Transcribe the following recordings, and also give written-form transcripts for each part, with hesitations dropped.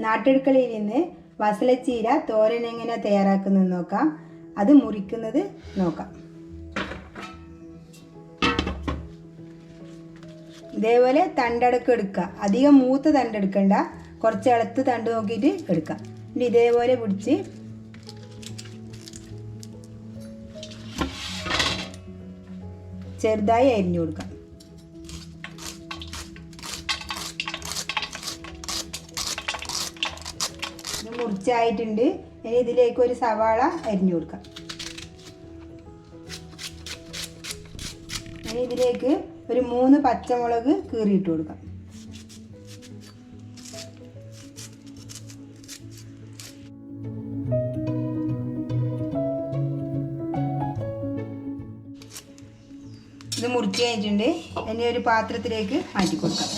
നാട്ടടുക്കളയിൽ നിന്ന് വസലച്ചീര തോരൻ എങ്ങനെ തയ്യാറാക്കുന്നത് നോക്കാം. അത് മുറിക്കുന്നത് നോക്കാം. ഇതേപോലെ തണ്ടടക്കം എടുക്കുക. അധികം മൂത്ത തണ്ടെടുക്കണ്ട, കുറച്ച് ഇളത്ത് തണ്ട് നോക്കിയിട്ട് എടുക്കാം. ഇനി ഇതേപോലെ പിടിച്ച് ചെറുതായി അരിഞ്ഞു കൊടുക്കാം. ഇത് മുറിച്ചായിട്ടുണ്ട്. ഇനി ഇതിലേക്ക് ഒരു സവാള അരിഞ്ഞു കൊടുക്കാം. ഇനി ഇതിലേക്ക് ഒരു 3 പച്ചമുളക് കീറിയിട്ട് കൊടുക്കാം. ഇത് മുറിച്ച് കഴിഞ്ഞിട്ടുണ്ട്. ഇനി ഒരു പാത്രത്തിലേക്ക് മാറ്റി കൊടുക്കാം.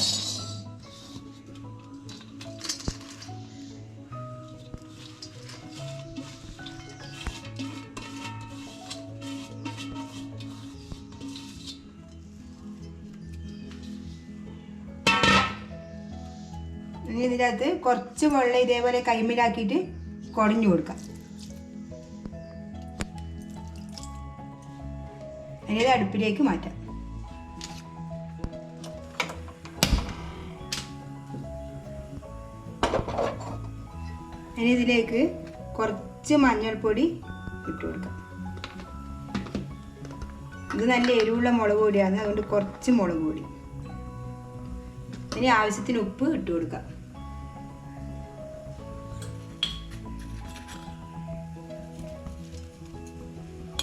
ഇനി ഇതിനകത്ത് കുറച്ച് വെള്ളം ഇതേപോലെ കൈമിലാക്കിയിട്ട് കുടഞ്ഞു കൊടുക്കാം. ഇനി ഇത് അടുപ്പിലേക്ക് മാറ്റാം. ഇനി ഇതിലേക്ക് കുറച്ച് മഞ്ഞൾപ്പൊടി ഇട്ട് കൊടുക്കാം. ഇത് നല്ല എരിവുള്ള മുളക് പൊടിയാണ്, അതുകൊണ്ട് കുറച്ച് മുളക് പൊടി. ഇനി ആവശ്യത്തിന് ഉപ്പ് ഇട്ട് കൊടുക്കാം.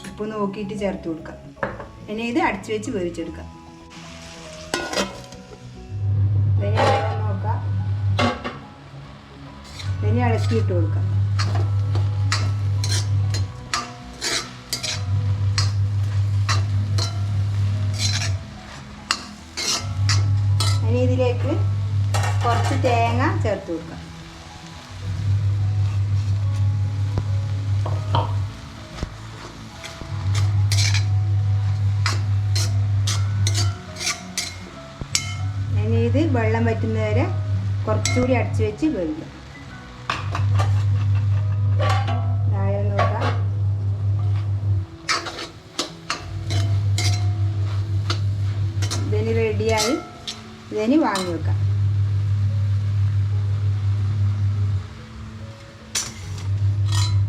ഉപ്പ് നോക്കിയിട്ട് ചേർത്ത് കൊടുക്കാം. ഇനി ഇത് അടച്ചു വെച്ച് വേവിച്ചെടുക്കാം. നോക്കാം. ഇനി ഇളക്കിയിട്ട് കൊടുക്കാം. ഇനി ഇതിലേക്ക് കുറച്ച് തേങ്ങ ചേർത്ത് കൊടുക്കാം. ഇനി ഇത് വെള്ളം വറ്റുന്നവരെ കുറച്ചുകൂടി അടച്ചു വെച്ച് വേവിക്കാം. നോക്കാം. ഇതിന് റെഡിയായി. ഇതിന് വാങ്ങി വെക്കാം.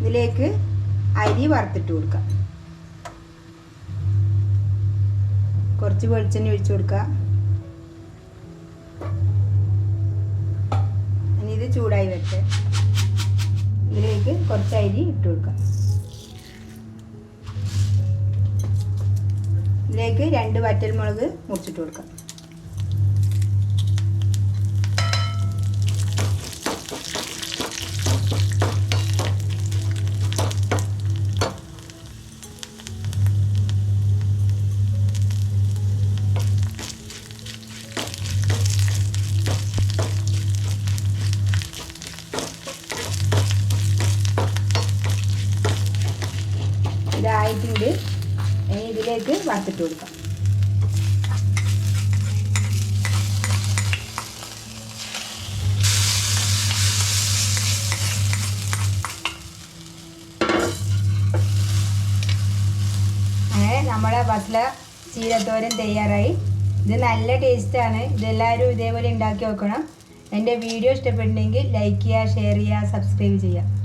ഇതിലേക്ക് അരി വറുത്തിട്ട് കൊടുക്കാം. കുറച്ച് വെളിച്ചെണ്ണ ഒഴിച്ചു കൊടുക്കുക. ഇനി ഇത് ചൂടായി വെച്ച് ഇതിലേക്ക് കുറച്ച് അരി ഇട്ട് കൊടുക്കാം. ഇതിലേക്ക് 2 വറ്റൽമുളക് മുറിച്ചിട്ട് കൊടുക്കാം. ഇതായിട്ടുണ്ട്. ഇനി ഇതിലേക്ക് വറുത്തിട്ട് കൊടുക്കാം. അങ്ങനെ നമ്മുടെ ബസല ചീരത്തോരൻ തയ്യാറായി. ഇത് നല്ല ടേസ്റ്റാണ്. ഇതെല്ലാവരും ഇതേപോലെ ഉണ്ടാക്കി വെക്കണം. എൻ്റെ വീഡിയോ ഇഷ്ടപ്പെട്ടിട്ടുണ്ടെങ്കിൽ ലൈക്ക് ചെയ്യുക, ഷെയർ ചെയ്യുക, സബ്സ്ക്രൈബ് ചെയ്യുക.